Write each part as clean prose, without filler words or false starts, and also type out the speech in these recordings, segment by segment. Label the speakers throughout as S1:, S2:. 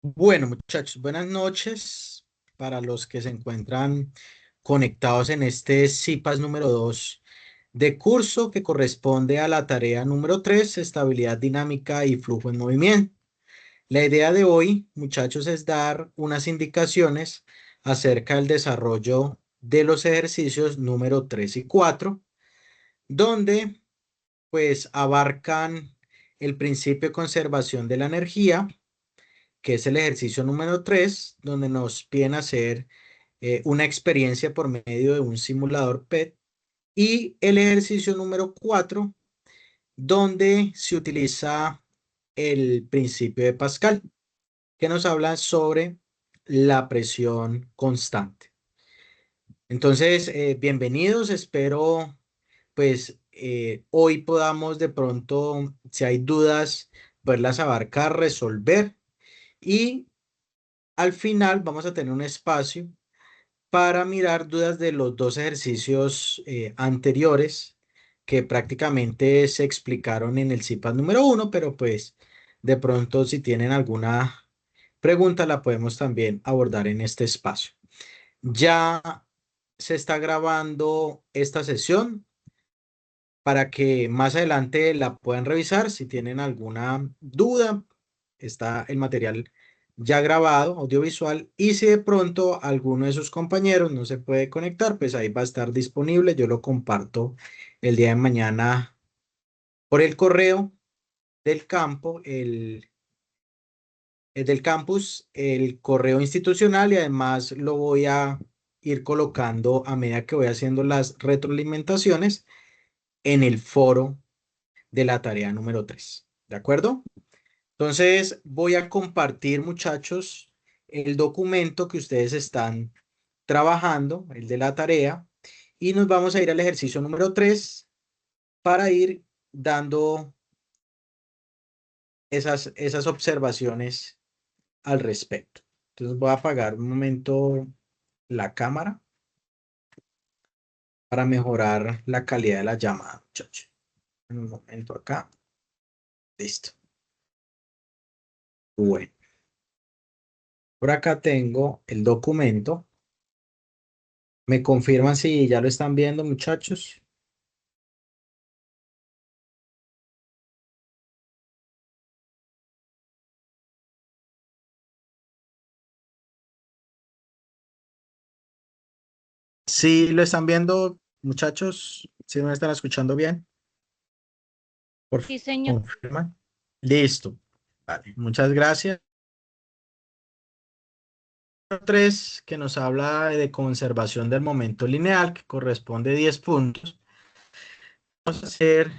S1: Bueno, muchachos, buenas noches para los que se encuentran conectados en este CIPAS número 2 de curso que corresponde a la tarea número 3, estabilidad dinámica y flujo en movimiento. La idea de hoy, muchachos, es dar unas indicaciones acerca del desarrollo de los ejercicios número 3 y 4, donde pues abarcan el principio de conservación de la energía, que es el ejercicio número 3, donde nos piden hacer una experiencia por medio de un simulador PET, y el ejercicio número 4, donde se utiliza el principio de Pascal, que nos habla sobre la presión constante. Entonces, bienvenidos, espero pues hoy podamos de pronto, si hay dudas, poderlas abarcar, resolver, y al final vamos a tener un espacio para mirar dudas de los dos ejercicios anteriores que prácticamente se explicaron en el CIPAS número 1, pero pues de pronto si tienen alguna pregunta la podemos también abordar en este espacio. Ya se está grabando esta sesión para que más adelante la puedan revisar. Si tienen alguna duda, está el material ya grabado, audiovisual, y si de pronto alguno de sus compañeros no se puede conectar, pues ahí va a estar disponible. Yo lo comparto el día de mañana por el correo del campo, el del campus, el correo institucional, y además lo voy a ir colocando a medida que voy haciendo las retroalimentaciones en el foro de la tarea número 3. ¿De acuerdo? Entonces voy a compartir, muchachos, el documento que ustedes están trabajando, el de la tarea, y nos vamos a ir al ejercicio número 3 para ir dando esas observaciones al respecto. Entonces voy a apagar un momento la cámara para mejorar la calidad de la llamada, muchachos. Un momento acá. Listo. Bueno, por acá tengo el documento. ¿Me confirman si ya lo están viendo, muchachos? ¿Sí lo están viendo, muchachos? ¿Sí me están escuchando bien? Por
S2: Sí,
S1: favor,
S2: señor.
S1: confirman. Listo. Vale, muchas gracias. 3, que nos habla de conservación del momento lineal, que corresponde a 10 puntos. Vamos a hacer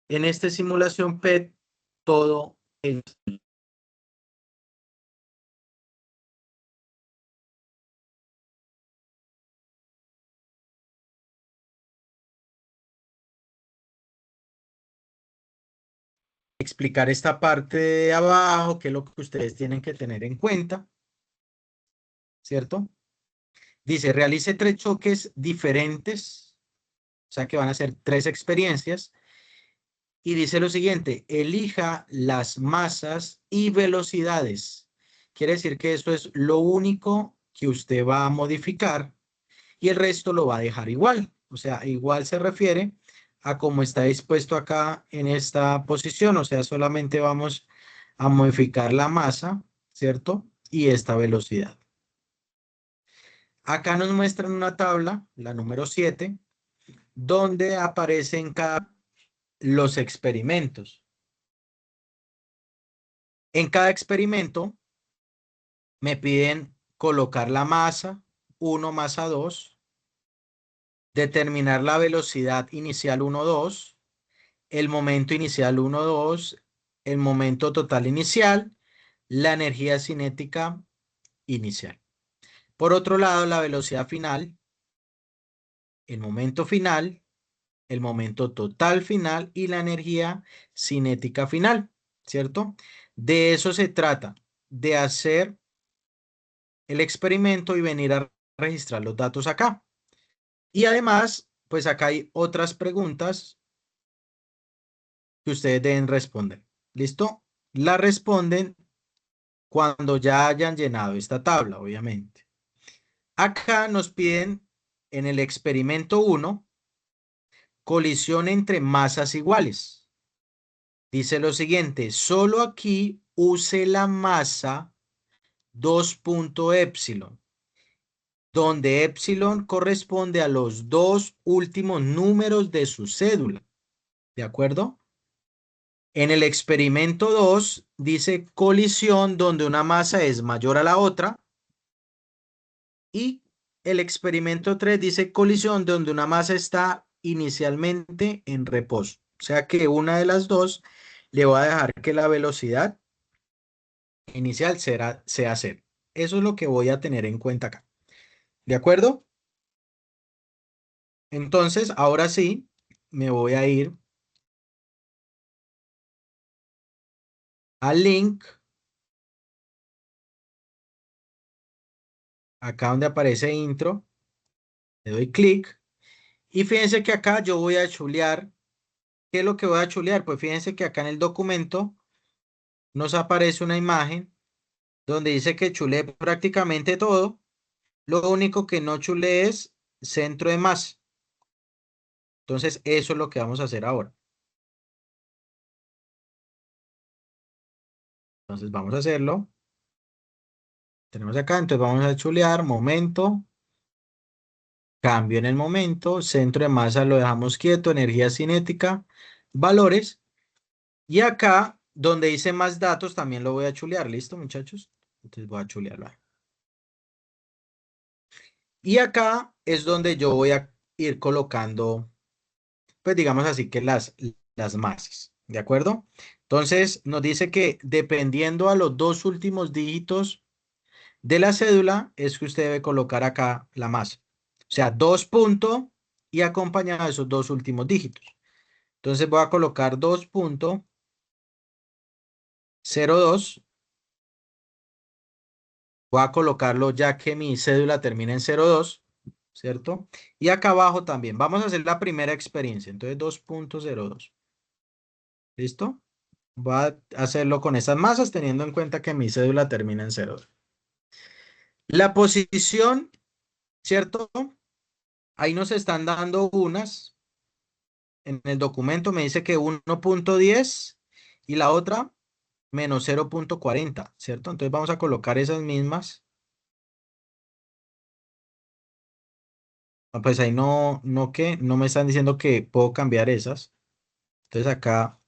S1: en esta simulación PET todo el... explicar esta parte de abajo, que es lo que ustedes tienen que tener en cuenta, ¿cierto? Dice, realice 3 choques diferentes, o sea que van a ser 3 experiencias, y dice lo siguiente: elija las masas y velocidades. Quiere decir que eso es lo único que usted va a modificar y el resto lo va a dejar igual. O sea, igual se refiere a cómo está dispuesto acá en esta posición. O sea, solamente vamos a modificar la masa, ¿cierto? Y esta velocidad. Acá nos muestran una tabla, la número 7, donde aparecen los experimentos. En cada experimento me piden colocar la masa 1, masa 2, determinar la velocidad inicial 1, 2, el momento inicial 1, 2, el momento total inicial, la energía cinética inicial. Por otro lado, la velocidad final, el momento total final y la energía cinética final, ¿cierto? De eso se trata, de hacer el experimento y venir a registrar los datos acá. Y además, pues acá hay otras preguntas que ustedes deben responder. ¿Listo? La responden cuando ya hayan llenado esta tabla, obviamente. Acá nos piden en el experimento 1, colisión entre masas iguales. Dice lo siguiente, solo aquí use la masa 2.epsilon, donde epsilon corresponde a los dos últimos números de su cédula. ¿De acuerdo? En el experimento 2 dice colisión donde una masa es mayor a la otra. Y el experimento 3 dice colisión donde una masa está inicialmente en reposo. O sea que una de las dos le va a dejar que la velocidad inicial sea cero. Eso es lo que voy a tener en cuenta acá. ¿De acuerdo? Entonces, ahora sí, me voy a ir al link, acá donde aparece intro, le doy clic y fíjense que acá yo voy a chulear. ¿Qué es lo que voy a chulear? Pues fíjense que acá en el documento nos aparece una imagen donde dice que chulé prácticamente todo. Lo único que no chulé es centro de masa. Entonces, eso es lo que vamos a hacer ahora. Entonces, vamos a hacerlo. Tenemos acá, entonces vamos a chulear, momento, cambio en el momento, centro de masa lo dejamos quieto, energía cinética, valores. Y acá, donde dice más datos, también lo voy a chulear. ¿Listo, muchachos? Entonces voy a chulearlo ahí. Y acá es donde yo voy a ir colocando, pues digamos así que las masas, ¿de acuerdo? Entonces nos dice que dependiendo a los dos últimos dígitos de la cédula es que usted debe colocar acá la masa. O sea, 2 puntos y acompañado de esos dos últimos dígitos. Entonces voy a colocar 2.02. Voy a colocarlo ya que mi cédula termina en 02, ¿cierto? Y acá abajo también. Vamos a hacer la primera experiencia. Entonces 2.02. ¿Listo? Voy a hacerlo con esas masas teniendo en cuenta que mi cédula termina en 0. La posición, ¿cierto? Ahí nos están dando unas. En el documento me dice que 1.10 y la otra menos 0.40, ¿cierto? Entonces vamos a colocar esas mismas. Ah, pues ahí no me están diciendo que puedo cambiar esas. Entonces acá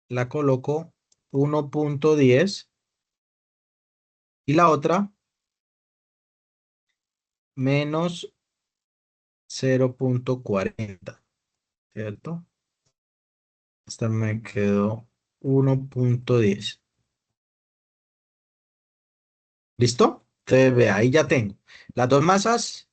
S1: la coloco 1.10 y la otra menos 0.40, ¿cierto? Esta me quedó 1.10. ¿Listo? Entonces, ve, ahí ya tengo las dos masas,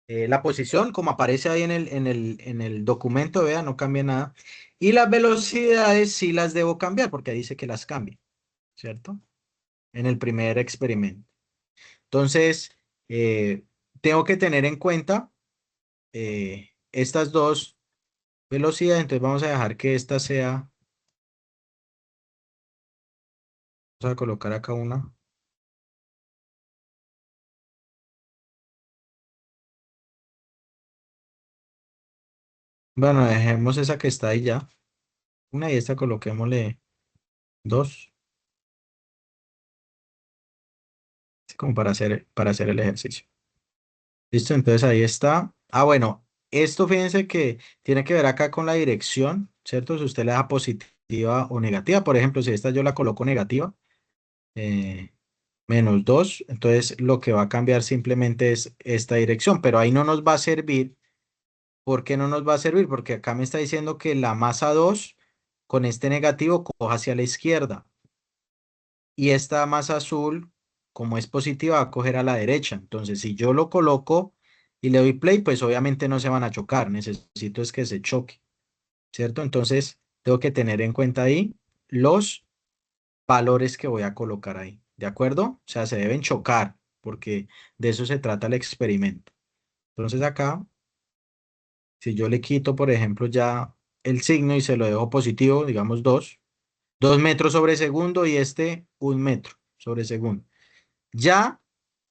S1: la posición, como aparece ahí en el documento, vea, no cambia nada. Y las velocidades sí las debo cambiar, porque ahí dice que las cambie, ¿cierto? En el primer experimento. Entonces, tengo que tener en cuenta estas dos velocidades. Entonces, vamos a dejar que esta sea, vamos a colocar acá una. Bueno, dejemos esa que está ahí ya. Una y esta coloquémosle dos, así como para hacer el ejercicio. Listo, entonces ahí está. Ah, bueno, esto fíjense que tiene que ver acá con la dirección, ¿cierto? Si usted le da positiva o negativa, por ejemplo, si esta yo la coloco negativa, eh, menos 2, entonces lo que va a cambiar simplemente es esta dirección, pero ahí no nos va a servir. ¿Por qué no nos va a servir? Porque acá me está diciendo que la masa 2 con este negativo coja hacia la izquierda. Y esta masa azul, como es positiva, va a coger a la derecha. Entonces, si yo lo coloco y le doy play, pues obviamente no se van a chocar. Necesito es que se choque, ¿cierto? Entonces, tengo que tener en cuenta ahí los valores que voy a colocar ahí, ¿de acuerdo? O sea, se deben chocar porque de eso se trata el experimento. Entonces, acá, si yo le quito, por ejemplo, ya el signo y se lo dejo positivo, digamos 2, 2 metros sobre segundo y este 1 metro sobre segundo. Ya,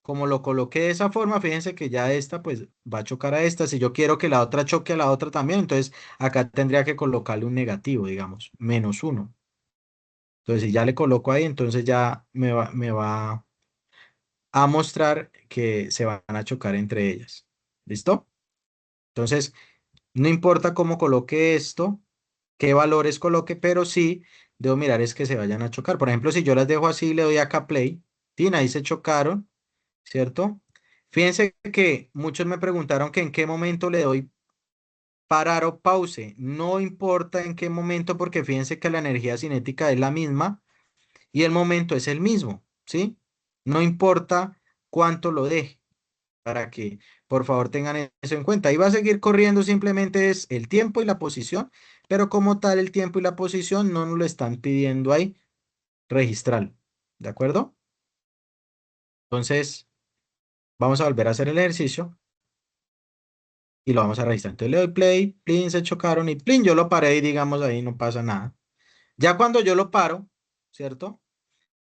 S1: como lo coloqué de esa forma, fíjense que ya esta pues va a chocar a esta. Si yo quiero que la otra choque a la otra también, entonces acá tendría que colocarle un negativo, digamos, -1. Entonces, si ya le coloco ahí, entonces ya me va a mostrar que se van a chocar entre ellas. ¿Listo? Entonces, no importa cómo coloque esto, qué valores coloque, pero sí debo mirar es que se vayan a chocar. Por ejemplo, si yo las dejo así, le doy acá play, tin, ahí se chocaron, ¿cierto? Fíjense que muchos me preguntaron que en qué momento le doy parar o pause. No importa en qué momento, porque fíjense que la energía cinética es la misma y el momento es el mismo, ¿sí? No importa cuánto lo deje, para que por favor tengan eso en cuenta. Ahí va a seguir corriendo, simplemente es el tiempo y la posición, pero como tal el tiempo y la posición no nos lo están pidiendo ahí, registrarlo, ¿de acuerdo? Entonces, vamos a volver a hacer el ejercicio y lo vamos a registrar. Entonces le doy play, plin, se chocaron y plin, yo lo paré y digamos ahí no pasa nada. Ya cuando yo lo paro, ¿cierto?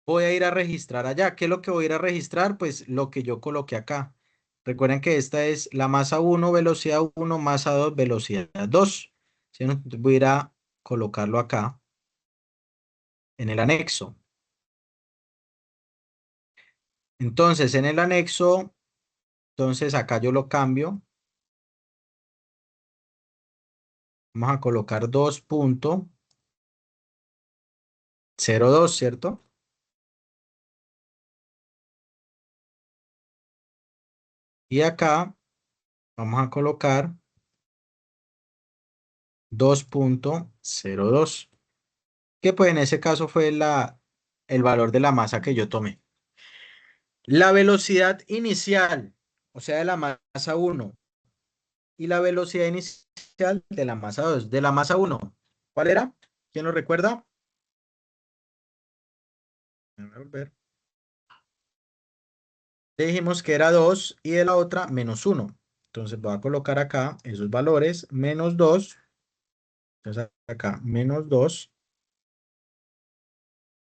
S1: Voy a ir a registrar allá. ¿Qué es lo que voy a ir a registrar? Pues lo que yo coloqué acá. Recuerden que esta es la masa 1, velocidad 1, masa 2, velocidad 2. ¿Sí? Entonces voy a ir a colocarlo acá en el anexo. Entonces, en el anexo, entonces acá yo lo cambio. Vamos a colocar 2.02, ¿cierto? Y acá vamos a colocar 2.02, que pues en ese caso fue el valor de la masa que yo tomé. La velocidad inicial, o sea, de la masa 1 y la velocidad inicial de la masa 2. De la masa 1, ¿cuál era? ¿Quién lo recuerda? Déjame volver. Dijimos que era 2 y de la otra -1. Entonces voy a colocar acá esos valores, -2. Entonces acá -2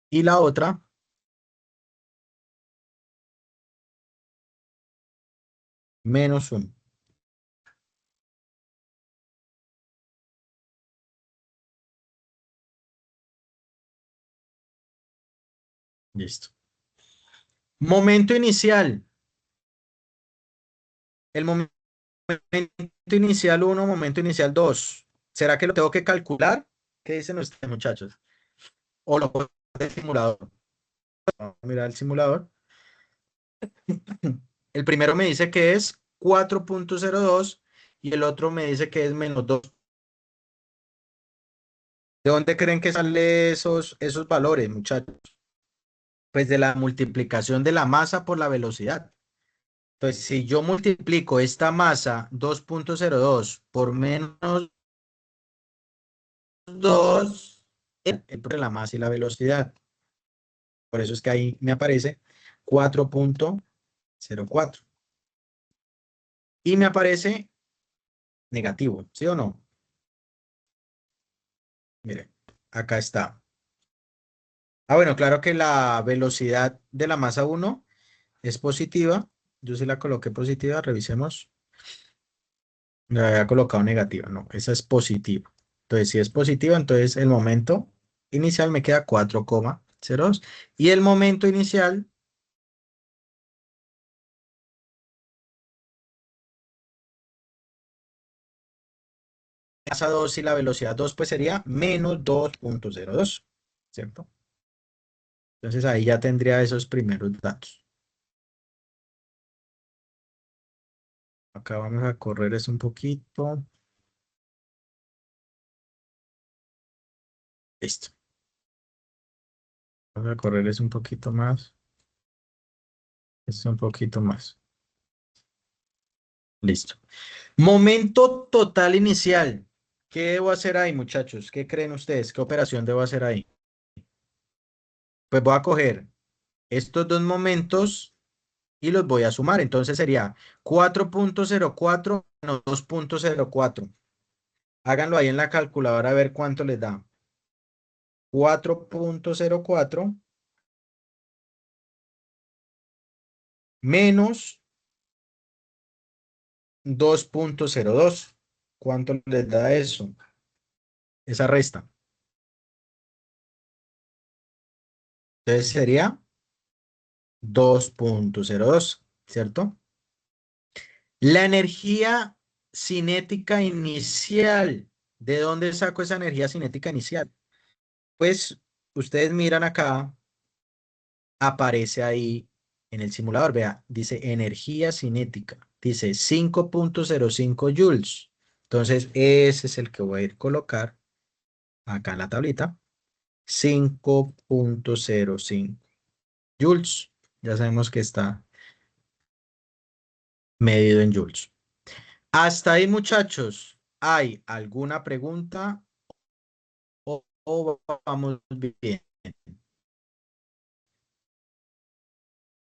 S1: y la otra -1. Listo. Momento inicial. El momento inicial 1, momento inicial 2. ¿Será que lo tengo que calcular? ¿Qué dicen ustedes, muchachos? O lo puedo hacer el simulador. Vamos a mirar el simulador. El primero me dice que es 4.02 y el otro me dice que es -2. ¿De dónde creen que salen esos valores, muchachos? Pues de la multiplicación de la masa por la velocidad. Entonces, si yo multiplico esta masa 2.02 por -2, entre la masa y la velocidad. Por eso es que ahí me aparece 4.04. Y me aparece negativo, ¿sí o no? Mire, acá está. Ah, bueno, claro que la velocidad de la masa 1 es positiva. Yo sí la coloqué positiva, revisemos. La había colocado negativa, no, esa es positiva. Entonces, si es positiva, entonces el momento inicial me queda 4,02. Y el momento inicial, masa 2 y la velocidad 2 pues sería -2.02, ¿cierto? Entonces ahí ya tendría esos primeros datos. Acá vamos a correr eso un poquito. Listo. Vamos a correr eso un poquito más. Esto un poquito más. Listo. Momento total inicial. ¿Qué debo hacer ahí, muchachos? ¿Qué creen ustedes? ¿Qué operación debo hacer ahí? Pues voy a coger estos dos momentos y los voy a sumar. Entonces sería 4.04 menos 2.04. Háganlo ahí en la calculadora a ver cuánto les da. 4.04 menos 2.02. ¿Cuánto les da eso? Esa resta. Entonces sería 2.02, ¿cierto? La energía cinética inicial. ¿De dónde saco esa energía cinética inicial? Pues ustedes miran acá, aparece ahí en el simulador, vea, dice energía cinética, dice 5.05 joules. Entonces, ese es el que voy a ir a colocar acá en la tablita, 5.05 joules. Ya sabemos que está medido en joules. Hasta ahí, muchachos, ¿hay alguna pregunta o vamos bien?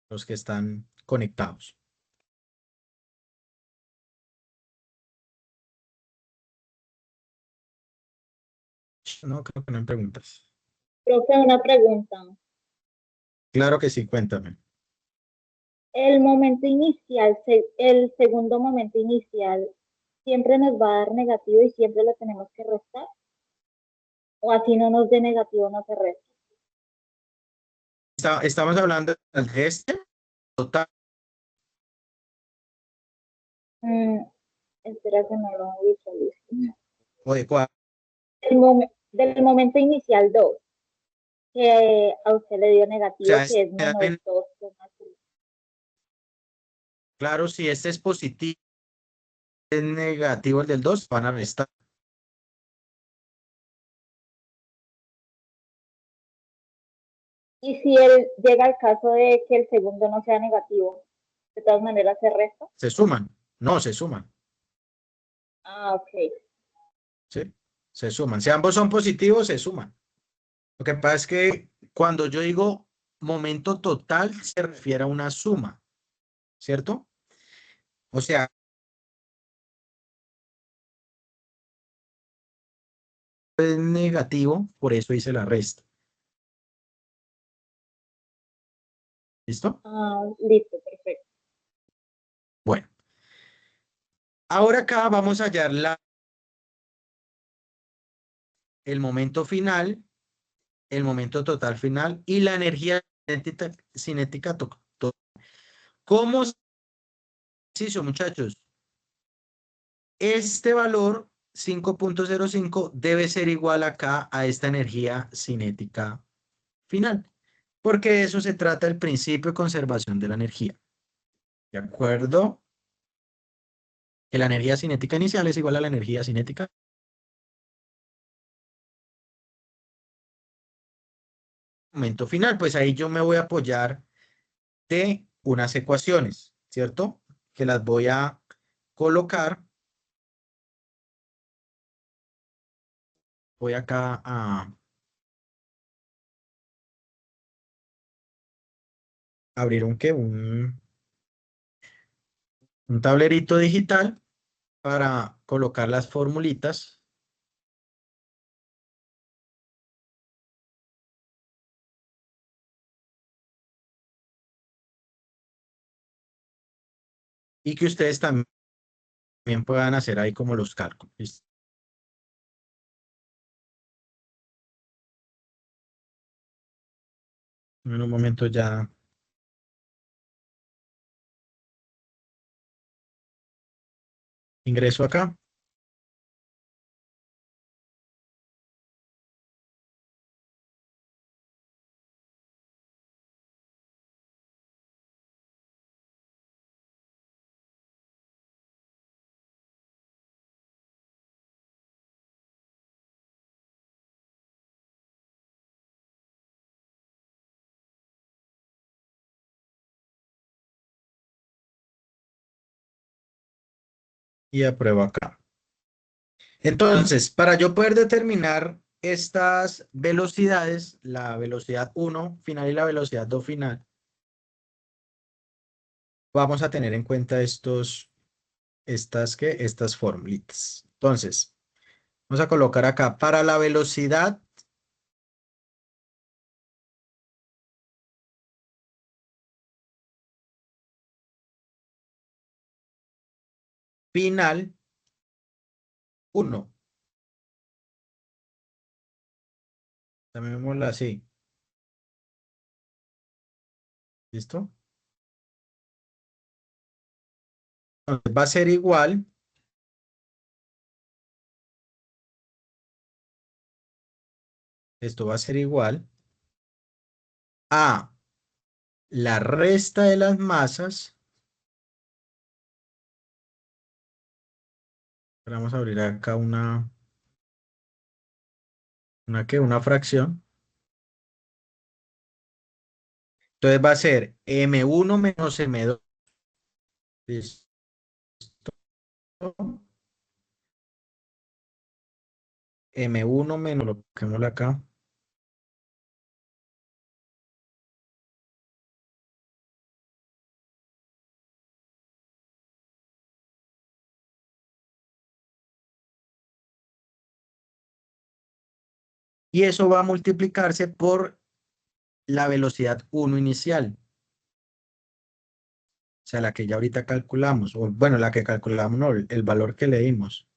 S1: Los que están conectados. No, creo que no hay preguntas.
S2: Profe, una pregunta.
S1: Claro que sí, cuéntame.
S2: El momento inicial, el segundo momento inicial, ¿siempre nos va a dar negativo y siempre lo tenemos que restar? ¿O así no nos dé negativo, no se resta?
S1: Estamos hablando de este total.
S2: Mm, espera que no lo visualizo.
S1: O de cuál.
S2: Del momento inicial 2 que a usted le dio
S1: O sea,
S2: negativo, que es menos 2.
S1: claro, si este es positivo, es negativo el del 2 van a restar.
S2: Y si él llega al caso de que el segundo no sea negativo, de todas maneras se resta.
S1: Se suman. No, se suman.
S2: Ah, ok.
S1: ¿Sí? Se suman. Si ambos son positivos, se suman. Lo que pasa es que cuando yo digo momento total, se refiere a una suma, ¿cierto? O sea, es negativo, por eso hice la resta. ¿Listo?
S2: Ah, listo, perfecto.
S1: Bueno, ahora acá vamos a hallar el momento final, el momento total final y la energía cinética total. ¿Cómo se hizo, muchachos? Este valor 5.05 debe ser igual acá a esta energía cinética final, porque de eso se trata el principio de conservación de la energía. ¿De acuerdo? Que la energía cinética inicial es igual a la energía cinética momento final. Pues ahí yo me voy a apoyar de unas ecuaciones, ¿cierto? Que las voy a colocar. Voy acá a abrir un tablerito digital para colocar las formulitas. Y que ustedes también puedan hacer ahí como los cálculos. ¿Listo? En un momento ya ingreso acá. Y apruebo acá. Entonces, para yo poder determinar estas velocidades, la velocidad 1 final y la velocidad 2 final, vamos a tener en cuenta estas formulitas. Entonces, vamos a colocar acá para la velocidad final 1. Llamémosla así. ¿Listo? Entonces va a ser igual. Esto va a ser igual a la resta de las masas. Vamos a abrir acá una fracción. Entonces va a ser M1 menos M2. ¿Listo? M1 menos, lo coloquémoslo acá. Y eso va a multiplicarse por la velocidad 1 inicial. O sea, la que ya ahorita calculamos. O bueno, la que calculamos, no, el valor que le dimos.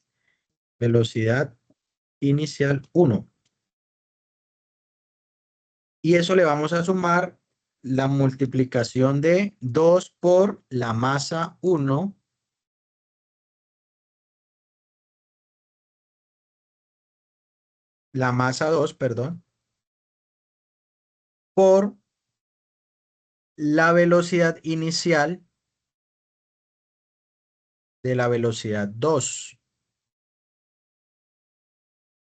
S1: Velocidad inicial 1. Y eso le vamos a sumar la multiplicación de 2 por la masa 1. La masa 2, perdón. Por la velocidad inicial de la velocidad 2.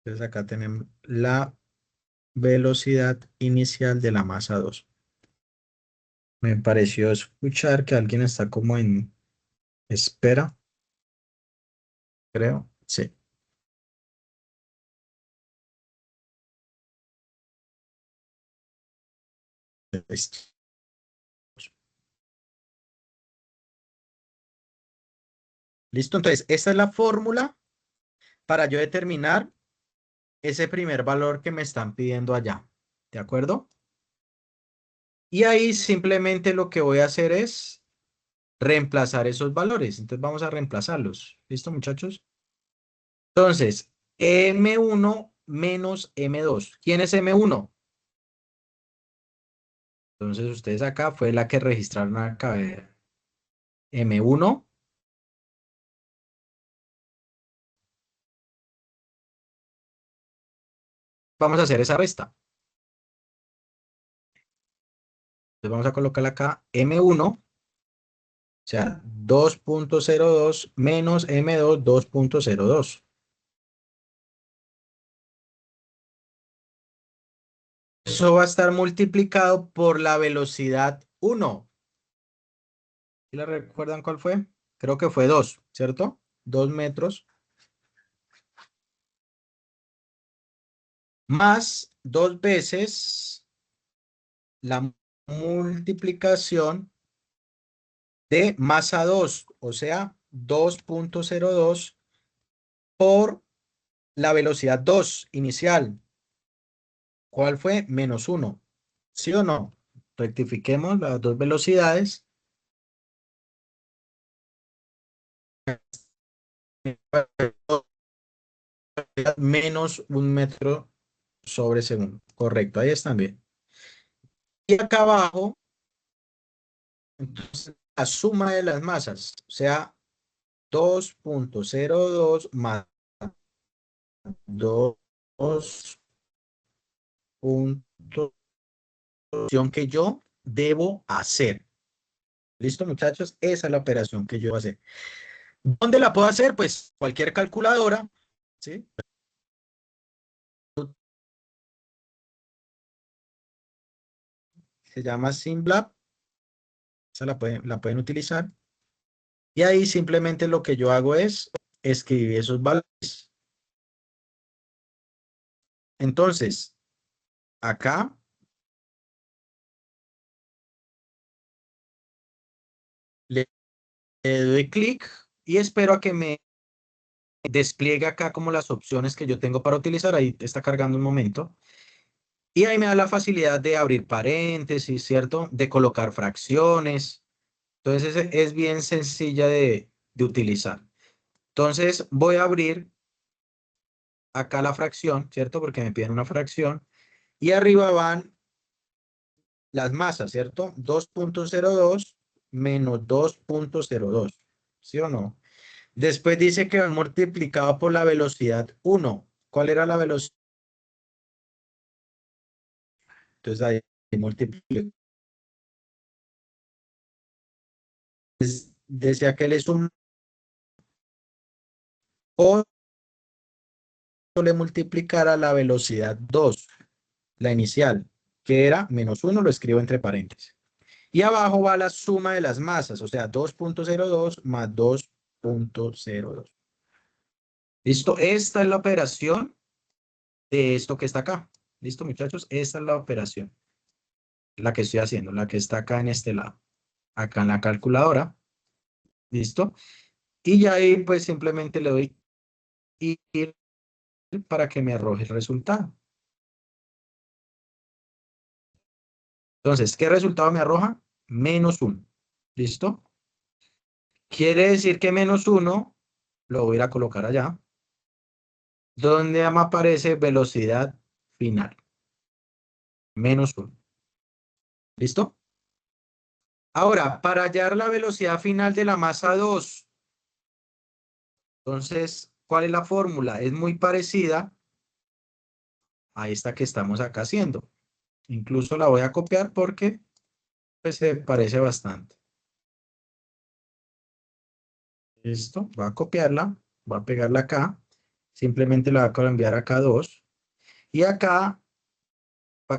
S1: Entonces acá tenemos la velocidad inicial de la masa 2. Me pareció escuchar que alguien está como en espera, creo. Sí. Listo. Listo, entonces esta es la fórmula para yo determinar ese primer valor que me están pidiendo allá. ¿De acuerdo? Y ahí simplemente lo que voy a hacer es reemplazar esos valores. Entonces vamos a reemplazarlos. ¿Listo, muchachos? Entonces, M1 menos M2. ¿Quién es M1? Entonces ustedes acá fue la que registraron acá. A ver. M1. Vamos a hacer esa resta. Entonces vamos a colocar acá M1, o sea, 2.02 menos M2, 2.02. Eso va a estar multiplicado por la velocidad 1. ¿Sí la recuerdan cuál fue? Creo que fue 2, ¿cierto? 2 metros más 2 veces la multiplicación de masa 2, o sea, 2.02 por la velocidad 2 inicial. ¿Cuál fue? Menos 1. ¿Sí o no? Rectifiquemos las dos velocidades. Menos 1 metro sobre segundo. Correcto, ahí están bien. Y acá abajo, entonces, la suma de las masas, o sea, 2.02 más 2 puntos que yo debo hacer. ¿Listo, muchachos? Esa es la operación que yo voy a hacer. ¿Dónde la puedo hacer? Pues cualquier calculadora, ¿sí? Se llama SimLab. Esa la pueden utilizar. Y ahí simplemente lo que yo hago es escribir esos valores. Entonces, acá le doy clic y espero a que me despliegue acá como las opciones que yo tengo para utilizar. Ahí está cargando un momento. Y ahí me da la facilidad de abrir paréntesis, ¿cierto? De colocar fracciones. Entonces es bien sencilla de utilizar. Entonces voy a abrir acá la fracción, ¿cierto? Porque me piden una fracción. Y arriba van las masas, ¿cierto? 2.02 menos 2.02. ¿Sí o no? Después dice que va multiplicado por la velocidad 1. ¿Cuál era la velocidad? Entonces ahí multiplico. Decía que él es un o le multiplicara la velocidad 2, la inicial, que era -1, lo escribo entre paréntesis. Y abajo va la suma de las masas, o sea, 2.02 más 2.02. ¿Listo? Esta es la operación de esto que está acá. ¿Listo, muchachos? Esta es la operación, la que estoy haciendo, la que está acá en este lado, acá en la calculadora. ¿Listo? Y ya ahí pues simplemente le doy ir para que me arroje el resultado. Entonces, ¿qué resultado me arroja? -1. ¿Listo? Quiere decir que -1 lo voy a ir a colocar allá, donde me aparece velocidad final. -1. ¿Listo? Ahora, para hallar la velocidad final de la masa 2, entonces, ¿cuál es la fórmula? Es muy parecida a esta que estamos acá haciendo. Incluso la voy a copiar porque pues, se parece bastante. Listo, voy a copiarla, voy a pegarla acá. Simplemente la voy a enviar acá 2. Y acá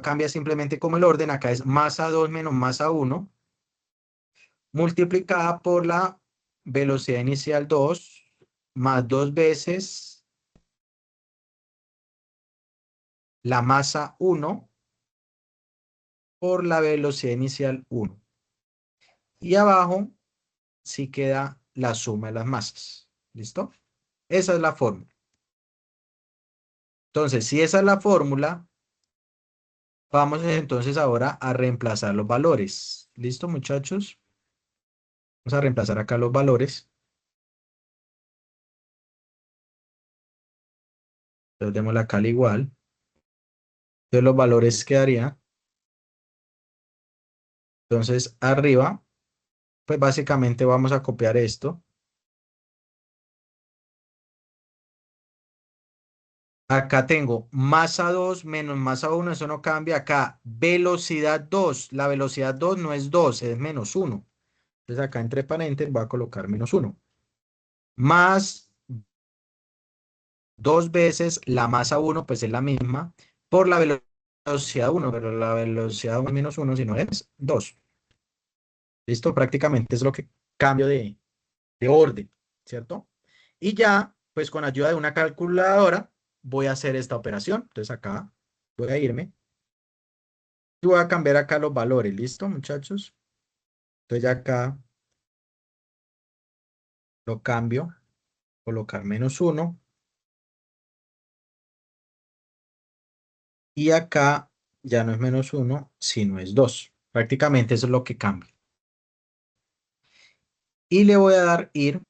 S1: cambia simplemente como el orden. Acá es masa 2 menos masa 1 multiplicada por la velocidad inicial 2 más 2 veces la masa 1 por la velocidad inicial 1. Y abajo sí queda la suma de las masas. ¿Listo? Esa es la fórmula. Entonces, si esa es la fórmula, vamos entonces ahora a reemplazar los valores. ¿Listo, muchachos? Vamos a reemplazar acá los valores. Entonces, démosle acá al igual. Entonces, los valores quedarían. Entonces, arriba, pues básicamente vamos a copiar esto. Acá tengo masa 2 menos masa 1, eso no cambia. Acá, velocidad 2. La velocidad 2 no es 2, es -1. Entonces, acá entre paréntesis voy a colocar -1. Más 2 veces la masa 1, pues es la misma, por la velocidad 1, pero la velocidad 1 es -1, si no es 2. ¿Listo? Prácticamente es lo que cambio de orden, ¿cierto? Y ya, pues con ayuda de una calculadora, voy a hacer esta operación. Entonces acá voy a irme y voy a cambiar acá los valores. ¿Listo, muchachos? Entonces ya acá lo cambio, colocar -1. Y acá ya no es -1, sino es 2. Prácticamente eso es lo que cambia. Y le voy a dar ir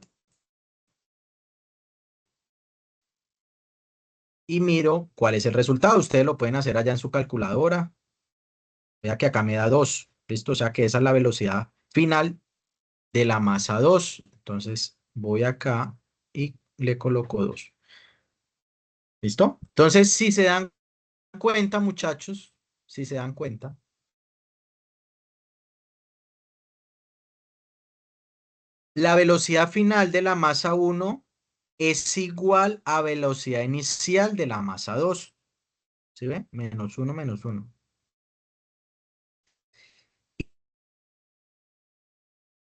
S1: y miro cuál es el resultado. Ustedes lo pueden hacer allá en su calculadora. Vea que acá me da 2. ¿Listo? O sea que esa es la velocidad final de la masa 2. Entonces voy acá y le coloco 2. ¿Listo? Entonces, si se dan cuenta, muchachos, si se dan cuenta, la velocidad final de la masa 1 es igual a velocidad inicial de la masa 2. ¿Sí ve? -1, -1.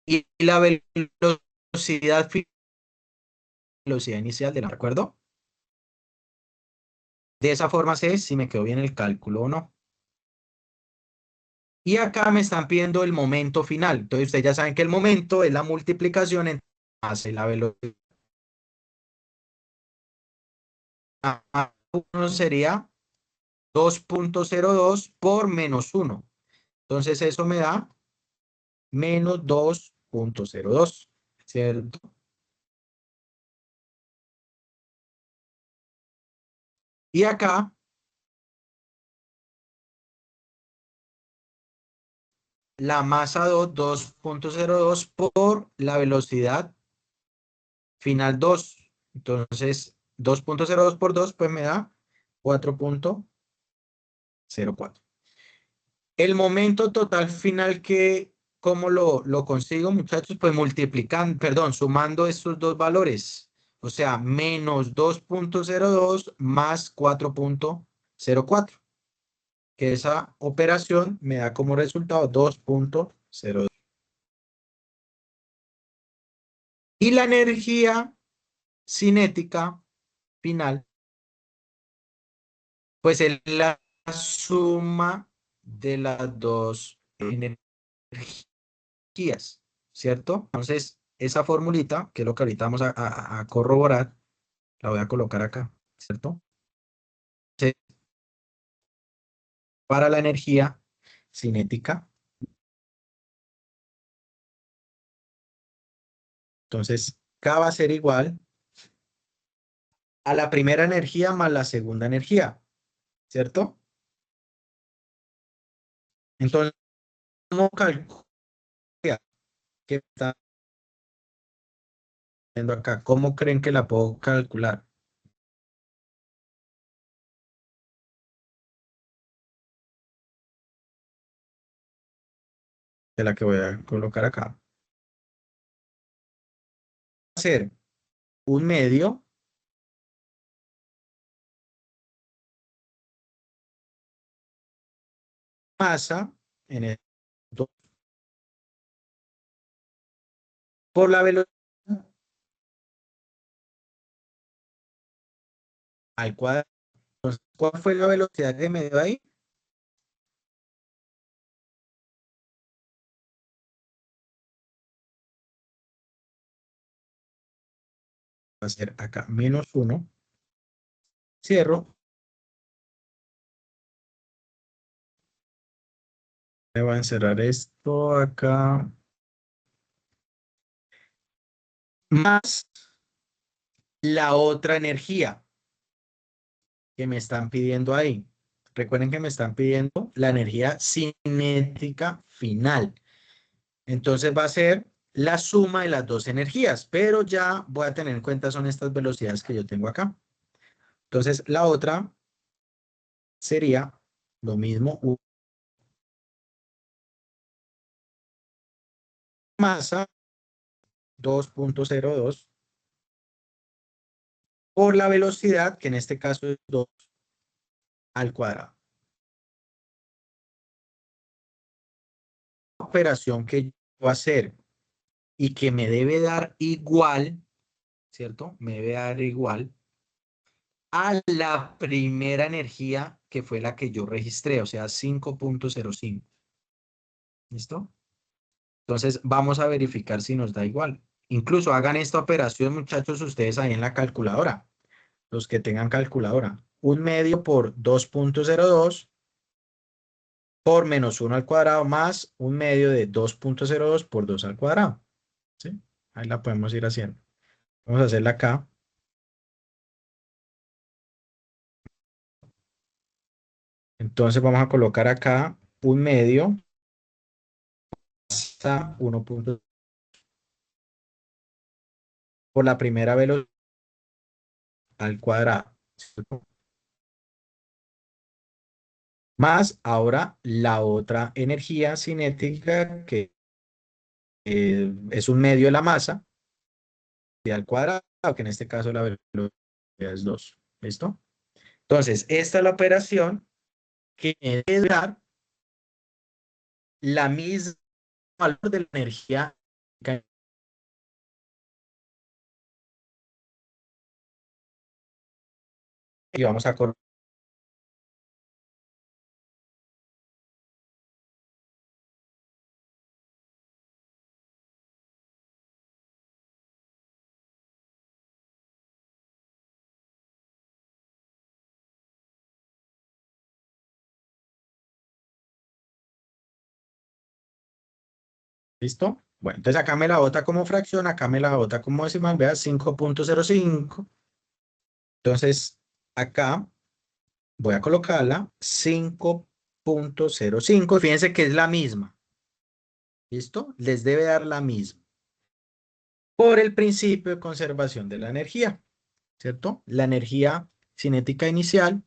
S1: Y la velocidad final, velocidad inicial de la, ¿de acuerdo? De esa forma sé si me quedó bien el cálculo o no. Y acá me están pidiendo el momento final. Entonces ustedes ya saben que el momento es la multiplicación entre la masa y la velocidad. 1 sería 2.02 por -1. Entonces eso me da -2.02, ¿cierto? Y acá, la masa 2.02 por la velocidad final 2. Entonces, 2.02 por 2, pues me da 4.04. El momento total final ¿cómo lo consigo, muchachos? Pues sumando estos dos valores. O sea, menos 2.02 más 4.04. Que esa operación me da como resultado 2.02. Y la energía cinética final, pues es la suma de las dos energías, ¿cierto? Entonces, esa formulita, que es lo que ahorita vamos a corroborar, la voy a colocar acá, ¿cierto? Entonces, para la energía cinética, entonces K va a ser igual a la primera energía más la segunda energía, ¿cierto? Entonces, ¿cómo calcular qué está viendo acá? ¿Cómo creen que la puedo calcular? De la que voy a colocar acá. Va a ser un medio masa en el por la velocidad al cuadrado. Entonces, ¿cuál fue la velocidad que me dio ahí? Va a ser acá menos 1. Cierro. Me voy a encerrar esto acá. Más la otra energía que me están pidiendo ahí. Recuerden que me están pidiendo la energía cinética final. Entonces va a ser la suma de las dos energías, pero ya voy a tener en cuenta son estas velocidades que yo tengo acá. Entonces la otra sería lo mismo, masa 2.02 por la velocidad, que en este caso es 2 al cuadrado. La operación que yo voy a hacer y que me debe dar igual, ¿cierto? Me debe dar igual a la primera energía que fue la que yo registré, o sea, 5.05. ¿Listo? Entonces vamos a verificar si nos da igual. Incluso hagan esta operación, muchachos, ustedes ahí en la calculadora, los que tengan calculadora. Un medio por 2.02 por menos 1 al cuadrado más un medio de 2.02 por 2 al cuadrado. ¿Sí? Ahí la podemos ir haciendo. Vamos a hacerla acá. Entonces vamos a colocar acá un medio hasta 1 por la primera velocidad al cuadrado. ¿Cierto? Más ahora la otra energía cinética que es un medio de la masa y al cuadrado, que en este caso la velocidad es 2. ¿Listo? Entonces, esta es la operación que me debe dar la misma valor de la energía. Y vamos a correr. ¿Listo? Bueno, entonces acá me la bota como fracción, acá me la bota como decimal, vea, 5.05. Entonces, acá voy a colocarla 5.05. Fíjense que es la misma. ¿Listo? Les debe dar la misma. Por el principio de conservación de la energía, ¿cierto? La energía cinética inicial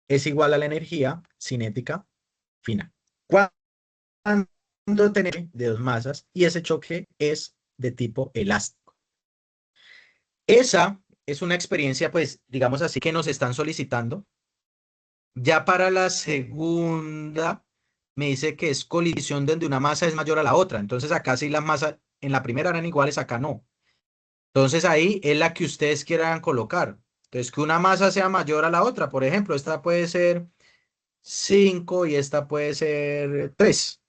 S1: es igual a la energía cinética final. Cuando tenemos de dos masas y ese choque es de tipo elástico. Esa es una experiencia, pues, digamos así, que nos están solicitando. Ya para la segunda, me dice que es colisión donde una masa es mayor a la otra. Entonces acá sí las masas en la primera eran iguales, acá no. Entonces ahí es la que ustedes quieran colocar. Entonces que una masa sea mayor a la otra. Por ejemplo, esta puede ser 5 y esta puede ser 3.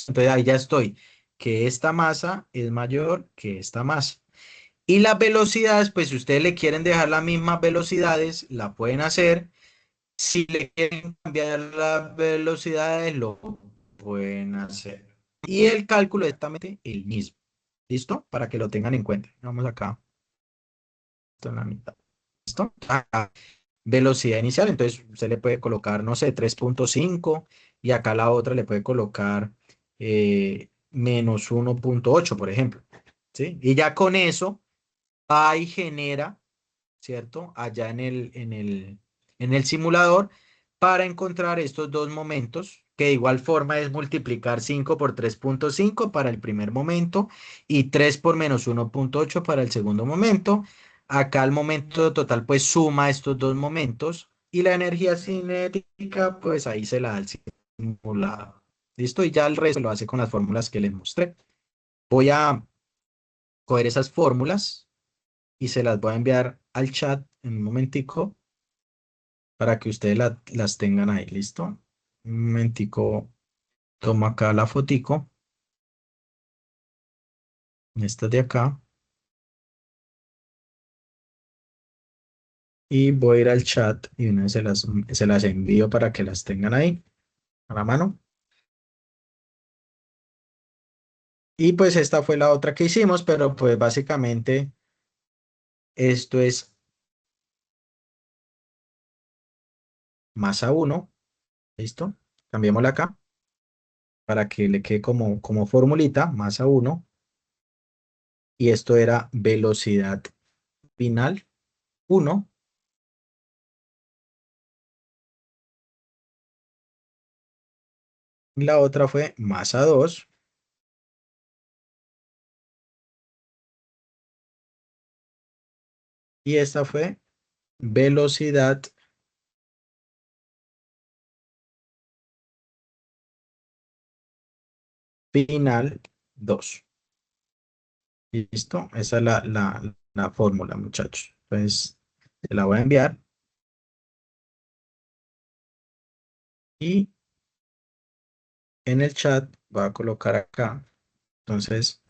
S1: Entonces ahí ya estoy. Que esta masa es mayor que esta masa. Y las velocidades, pues si ustedes le quieren dejar las mismas velocidades, la pueden hacer. Si le quieren cambiar las velocidades, lo pueden hacer. Y el cálculo es exactamente el mismo. ¿Listo? Para que lo tengan en cuenta. Vamos acá. Esto en la mitad. ¿Listo? Acá, velocidad inicial. Entonces, usted le puede colocar, no sé, 3.5 y acá la otra le puede colocar -1.8, por ejemplo. ¿Sí? Y ya con eso, ahí genera, ¿cierto? Allá en el simulador para encontrar estos dos momentos, que de igual forma es multiplicar 5 por 3.5 para el primer momento y 3 por -1.8 para el segundo momento. Acá el momento total pues suma estos dos momentos y la energía cinética pues ahí se la da el simulado. ¿Listo? Y ya el resto lo hace con las fórmulas que les mostré. Voy a coger esas fórmulas y se las voy a enviar al chat en un momentico para que ustedes las tengan ahí, ¿listo? Un momentico, tomo acá la fotico, esta de acá, y voy a ir al chat y una vez se las envío para que las tengan ahí, a la mano. Y pues esta fue la otra que hicimos, pero pues básicamente esto es masa 1, ¿listo? Cambiémosla acá para que le quede como formulita, masa 1, y esto era velocidad final 1. La otra fue masa 2 y esta fue velocidad final 2. ¿Listo? Esa es la fórmula, muchachos. Entonces, se la voy a enviar y en el chat voy a colocar acá. Entonces,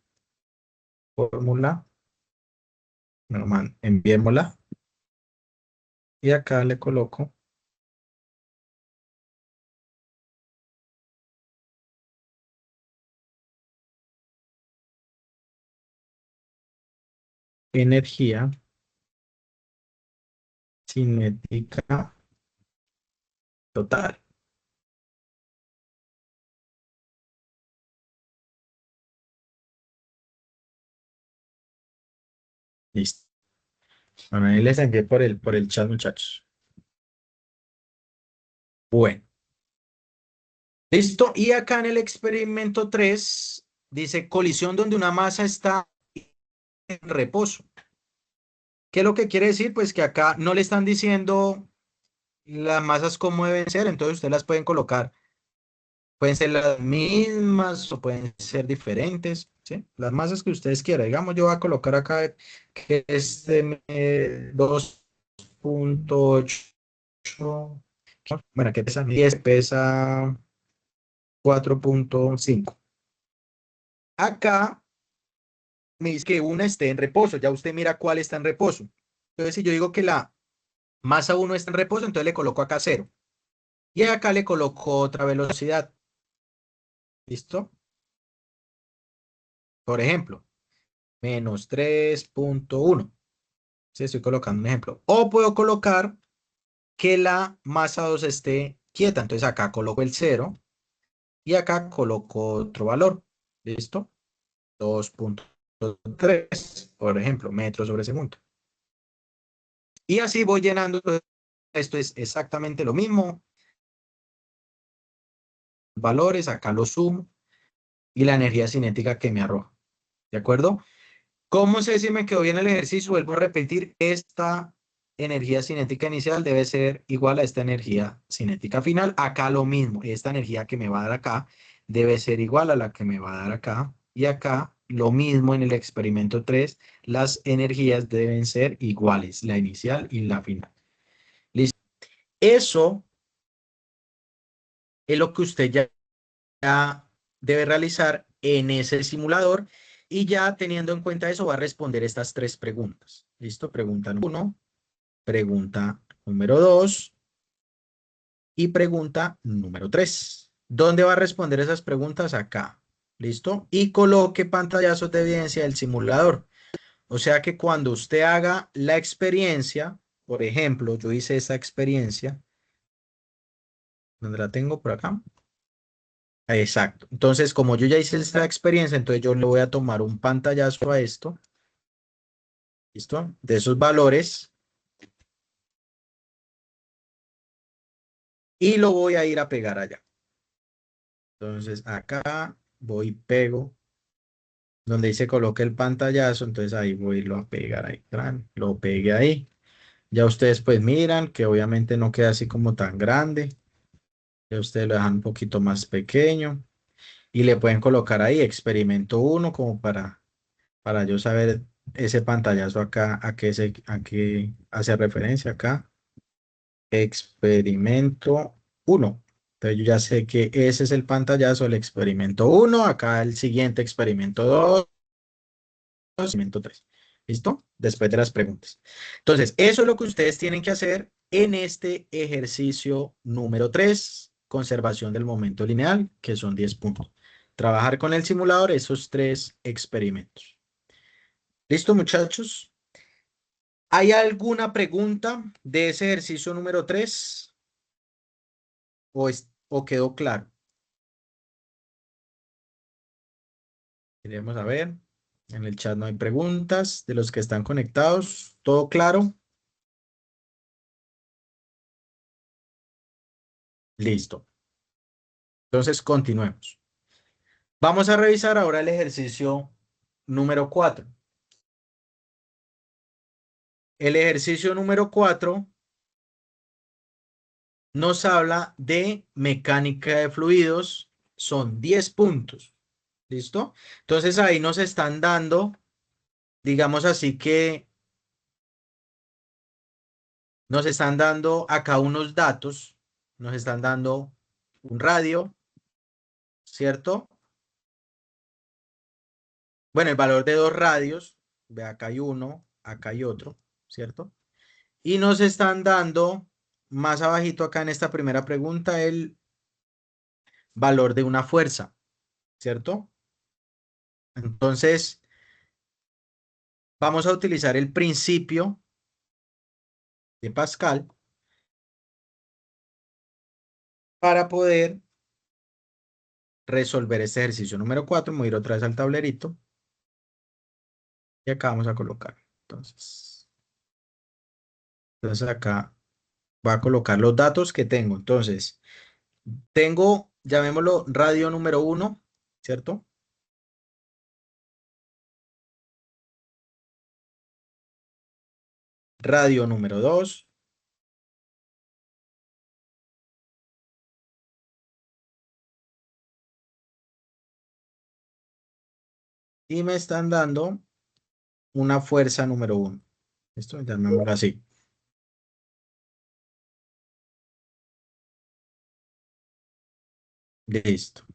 S1: fórmula, enviémosla y acá le coloco energía cinética total. Listo. Bueno, ahí les envié por el chat, muchachos. Bueno, listo. Y acá en el experimento 3 dice colisión donde una masa está en reposo. ¿Qué es lo que quiere decir? Pues que acá no le están diciendo las masas cómo deben ser, entonces ustedes las pueden colocar. Pueden ser las mismas o pueden ser diferentes, ¿sí? Las masas que ustedes quieran. Digamos, yo voy a colocar acá que es de 2.8. Bueno, que pesa 10, pesa 4.5. Acá me dice que una esté en reposo. Ya usted mira cuál está en reposo. Entonces, si yo digo que la masa 1 está en reposo, entonces le coloco acá 0. Y acá le coloco otra velocidad. ¿Listo? Por ejemplo, -3.1. Sí, estoy colocando un ejemplo. O puedo colocar que la masa 2 esté quieta. Entonces acá coloco el 0 y acá coloco otro valor. ¿Listo? 2.3, por ejemplo, metros sobre segundo. Y así voy llenando. Esto es exactamente lo mismo. Valores, acá lo sumo y la energía cinética que me arroja. ¿De acuerdo? ¿Cómo sé si me quedó bien el ejercicio? Vuelvo a repetir, esta energía cinética inicial debe ser igual a esta energía cinética final. Acá lo mismo, esta energía que me va a dar acá debe ser igual a la que me va a dar acá. Y acá lo mismo en el experimento 3, las energías deben ser iguales, la inicial y la final. ¿Listo? Eso es lo que usted ya debe realizar en ese simulador y ya teniendo en cuenta eso va a responder estas tres preguntas. ¿Listo? Pregunta número 1, pregunta número 2 y pregunta número 3. ¿Dónde va a responder esas preguntas? Acá. ¿Listo? Y coloque pantallazos de evidencia del simulador. O sea que cuando usted haga la experiencia, por ejemplo, yo hice esa experiencia, ¿dónde la tengo? Por acá. Exacto. Entonces, como yo ya hice esta experiencia, entonces yo le voy a tomar un pantallazo a esto, ¿listo? De esos valores y lo voy a ir a pegar allá. Entonces, acá voy y pego donde dice coloque el pantallazo, entonces ahí voy a irlo a pegar ahí, lo pegué ahí. Ya ustedes pues miran que obviamente no queda así como tan grande. Ya ustedes lo dejan un poquito más pequeño y le pueden colocar ahí experimento uno como para yo saber ese pantallazo acá a qué hace referencia acá. Experimento uno. Entonces yo ya sé que ese es el pantallazo del experimento uno. Acá el siguiente experimento 2, experimento 3. ¿Listo? Después de las preguntas. Entonces, eso es lo que ustedes tienen que hacer en este ejercicio número 3, conservación del momento lineal, que son 10 puntos. Trabajar con el simulador esos tres experimentos. ¿Listo, muchachos? ¿Hay alguna pregunta de ese ejercicio número 3 o quedó claro? Queremos saber. En el chat no hay preguntas de los que están conectados. ¿Todo claro? Listo. Entonces, continuemos. Vamos a revisar ahora el ejercicio número 4. El ejercicio número 4 nos habla de mecánica de fluidos. Son 10 puntos. ¿Listo? Entonces ahí nos están dando, digamos así que nos están dando acá unos datos. Nos están dando un radio, ¿cierto? Bueno, el valor de dos radios. Ve, acá hay uno, acá hay otro, ¿cierto? Y nos están dando más abajito acá en esta primera pregunta el valor de una fuerza, ¿cierto? Entonces, vamos a utilizar el principio de Pascal para poder resolver este ejercicio número 4. Me voy a ir otra vez al tablerito y acá vamos a colocar. Entonces acá voy a colocar los datos que tengo. Entonces, tengo, llamémoslo radio número 1, ¿cierto? Radio número 2. Y me están dando una fuerza número 1. Esto llamémoslo así. Listo.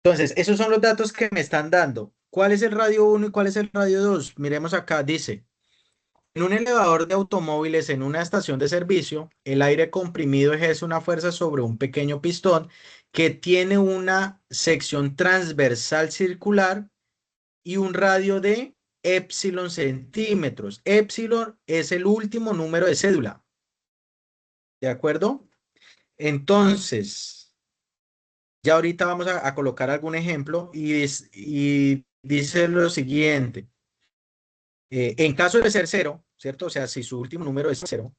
S1: Entonces, esos son los datos que me están dando. ¿Cuál es el radio 1 y cuál es el radio 2? Miremos acá, dice, En un elevador de automóviles en una estación de servicio, el aire comprimido ejerce una fuerza sobre un pequeño pistón que tiene una sección transversal circular y un radio de epsilon centímetros. Epsilon es el último número de cédula. ¿De acuerdo? Entonces, ya ahorita vamos a colocar algún ejemplo y dice lo siguiente. En caso de ser cero, ¿cierto? O sea, si su último número es cero,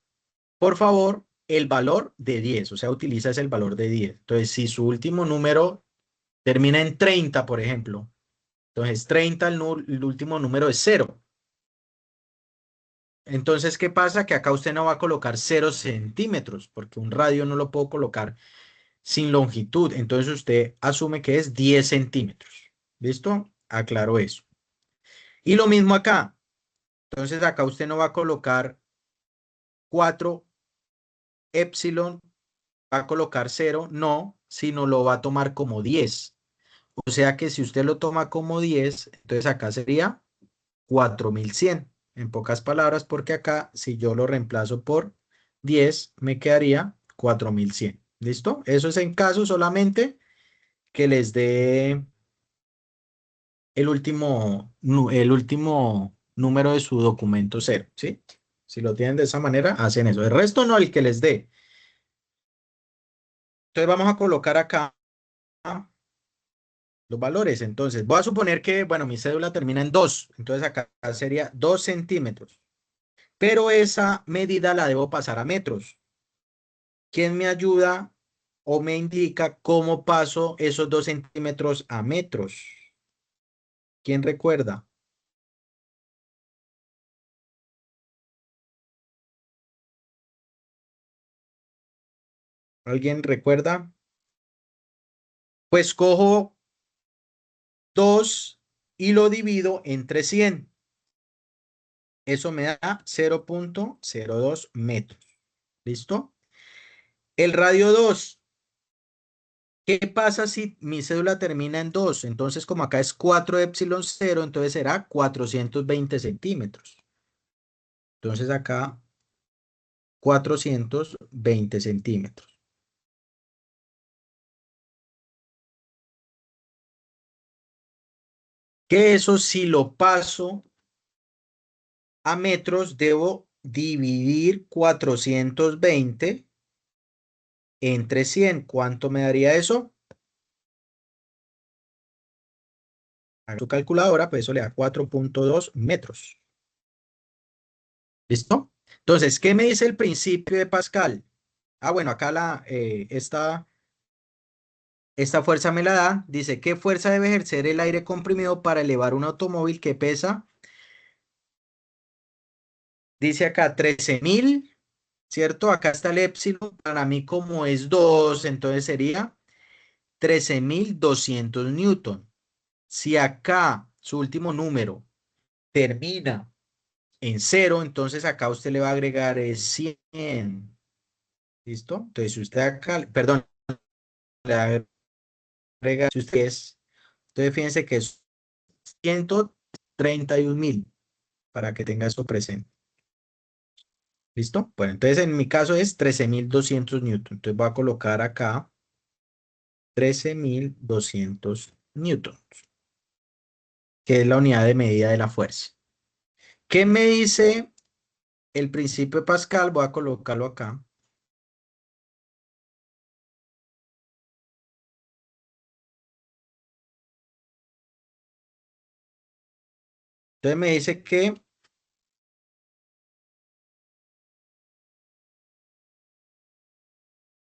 S1: por favor, el valor de 10, o sea, utilizas el valor de 10. Entonces, si su último número termina en 30, por ejemplo, entonces 30, el último número es cero. Entonces, ¿qué pasa? Que acá usted no va a colocar 0 centímetros, porque un radio no lo puedo colocar sin longitud. Entonces, usted asume que es 10 centímetros. ¿Listo? Aclaro eso. Y lo mismo acá. Entonces, acá usted no va a colocar 4 epsilon, va a colocar 0, no, sino lo va a tomar como 10. O sea que si usted lo toma como 10, entonces acá sería 4100. En pocas palabras, porque acá, si yo lo reemplazo por 10, me quedaría 4100. ¿Listo? Eso es en caso solamente que les dé el último número de su documento cero, ¿sí? Si lo tienen de esa manera, hacen eso. El resto no, el que les dé. Entonces vamos a colocar acá los valores. Entonces, voy a suponer que, bueno, mi cédula termina en 2. Entonces acá sería 2 centímetros. Pero esa medida la debo pasar a metros. ¿Quién me ayuda o me indica cómo paso esos 2 centímetros a metros? ¿Quién recuerda? ¿Alguien recuerda? Pues cojo 2 y lo divido entre 100. Eso me da 0,02 metros. ¿Listo? El radio 2. ¿Qué pasa si mi cédula termina en 2? Entonces, como acá es 4 epsilon 0, entonces será 420 centímetros. Entonces acá 420 centímetros. Que eso si lo paso a metros, debo dividir 420 entre 100. ¿Cuánto me daría eso? A tu calculadora, pues eso le da 4,2 metros. ¿Listo? Entonces, ¿qué me dice el principio de Pascal? Ah, bueno, acá esta fuerza me la da. Dice, ¿qué fuerza debe ejercer el aire comprimido para elevar un automóvil que pesa? Dice acá 13.000, ¿cierto? Acá está el épsilon. Para mí, como es 2, entonces sería 13.200 newton. Si acá su último número termina en 0, entonces acá usted le va a agregar 100. ¿Listo? Entonces, si usted acá, perdón, le agrega, si usted es, entonces fíjense que es 131.000 para que tenga eso presente. ¿Listo? Bueno, entonces en mi caso es 13.200 newton. Entonces voy a colocar acá 13.200 newton, que es la unidad de medida de la fuerza. ¿Qué me dice el principio de Pascal? Voy a colocarlo acá. Entonces me dice que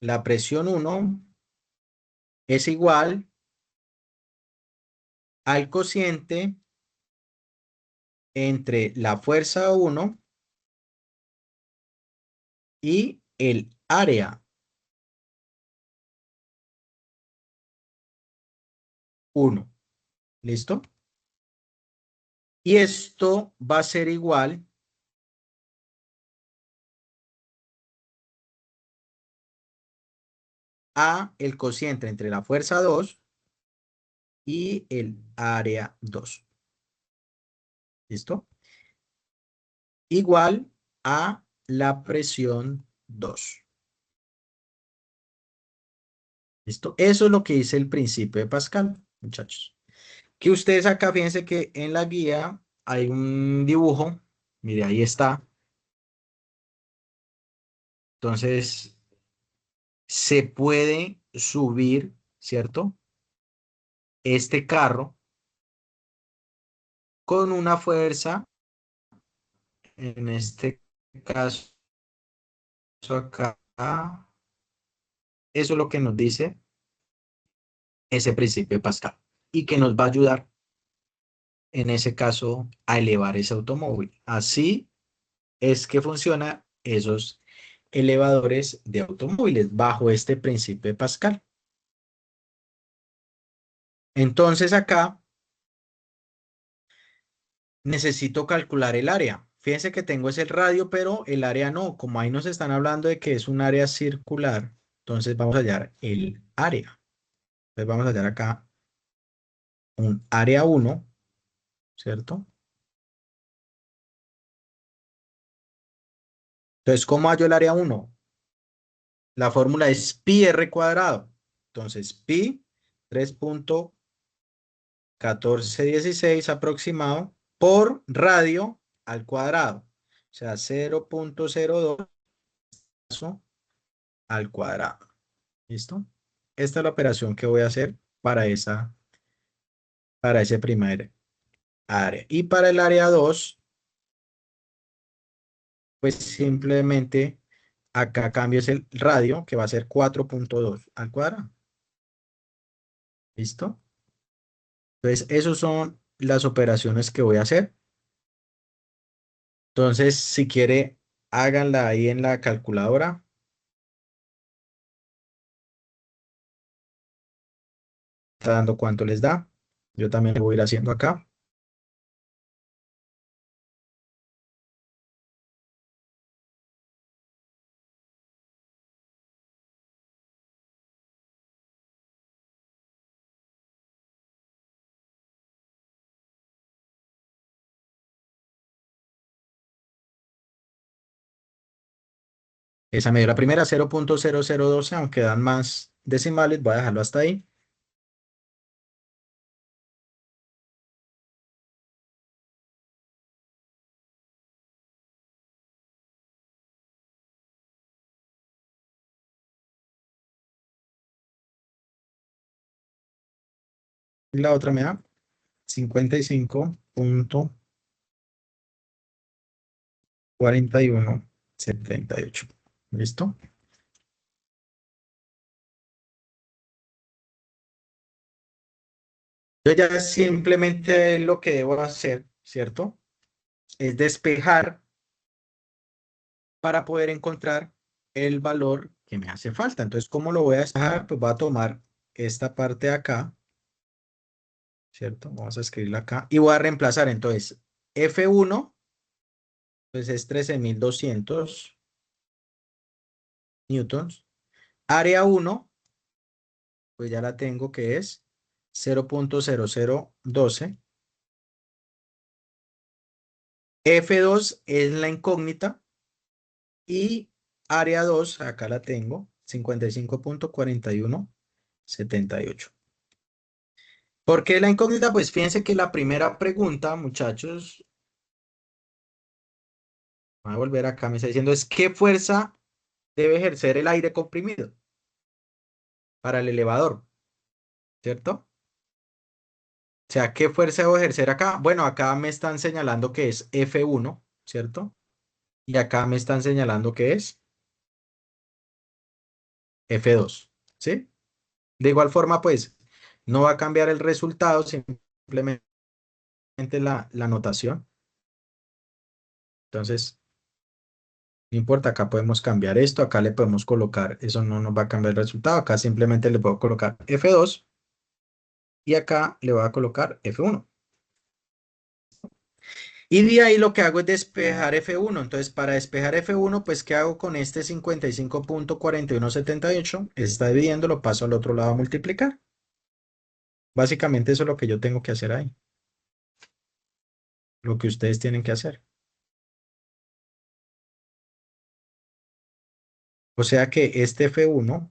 S1: la presión 1 es igual al cociente entre la fuerza 1 y el área 1. ¿Listo? Y esto va a ser igual a el cociente entre la fuerza 2 y el área 2. ¿Listo? igual a la presión 2. ¿Listo? Eso es lo que dice el principio de Pascal, muchachos. Que ustedes acá, fíjense que en la guía hay un dibujo. Mire, ahí está. Entonces, se puede subir, ¿cierto? Este carro con una fuerza, en este caso acá, eso es lo que nos dice ese principio de Pascal y que nos va a ayudar en ese caso a elevar ese automóvil. Así es que funcionan esos elevadores de automóviles bajo este principio de Pascal. Entonces acá necesito calcular el área. Fíjense que tengo ese radio, pero el área no. Como ahí nos están hablando de que es un área circular, entonces vamos a hallar el área. Entonces vamos a hallar acá un área 1, ¿cierto? Entonces, ¿cómo hallo el área 1? La fórmula es pi r cuadrado. Entonces, pi 3,1416 aproximado por radio al cuadrado. O sea, 0,02 al cuadrado. ¿Listo? Esta es la operación que voy a hacer para ese primer área. Y para el área 2, pues simplemente acá cambio es el radio, que va a ser 4,2 al cuadrado. ¿Listo? Entonces, esas son las operaciones que voy a hacer. Entonces, si quiere, háganla ahí en la calculadora. Está dando cuánto les da. Yo también lo voy a ir haciendo acá. Esa me dio la primera, 0,0012, aunque dan más decimales, voy a dejarlo hasta ahí. Y la otra me da 55,4178. ¿Listo? Yo ya simplemente lo que debo hacer, ¿cierto? Es despejar para poder encontrar el valor que me hace falta. Entonces, ¿cómo lo voy a despejar? Pues voy a tomar esta parte de acá, ¿cierto? Vamos a escribirla acá y voy a reemplazar. Entonces, F1, pues es 13,200 newtons. Área 1, pues ya la tengo que es 0,0012. F2 es la incógnita y área 2, acá la tengo, 55,4178. ¿Por qué la incógnita? Pues fíjense que la primera pregunta, muchachos, voy a volver acá, me está diciendo es ¿qué fuerza debe ejercer el aire comprimido para el elevador? ¿Cierto? O sea, ¿qué fuerza debo ejercer acá? Bueno, acá me están señalando que es F1, ¿cierto? Y acá me están señalando que es F2, ¿sí? De igual forma, pues, no va a cambiar el resultado, simplemente la notación. Entonces, no importa, acá podemos cambiar esto, acá le podemos colocar, eso no nos va a cambiar el resultado, acá simplemente le puedo colocar F2 y acá le voy a colocar F1. Y de ahí lo que hago es despejar F1. Entonces, para despejar F1, pues, ¿qué hago con este 55,4178? Está dividiendo, lo paso al otro lado a multiplicar. Básicamente eso es lo que yo tengo que hacer ahí. Lo que ustedes tienen que hacer. O sea que este F1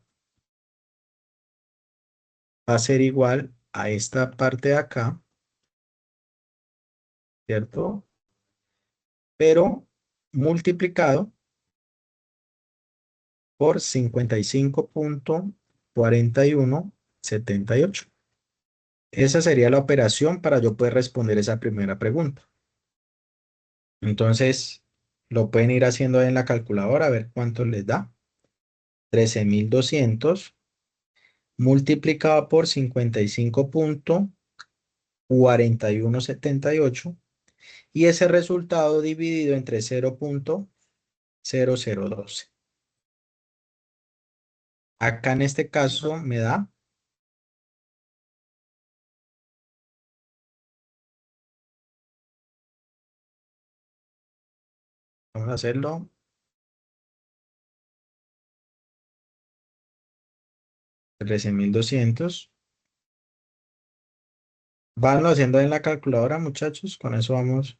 S1: va a ser igual a esta parte de acá, ¿cierto? Pero multiplicado por 55.4178. Esa sería la operación para yo poder responder esa primera pregunta. Entonces, lo pueden ir haciendo ahí en la calculadora a ver cuánto les da. 13.200 multiplicado por 55.4178 y ese resultado dividido entre 0.0012. Acá en este caso me da, vamos a hacerlo, 13.200. Vanlo haciendo en la calculadora, muchachos. Con eso vamos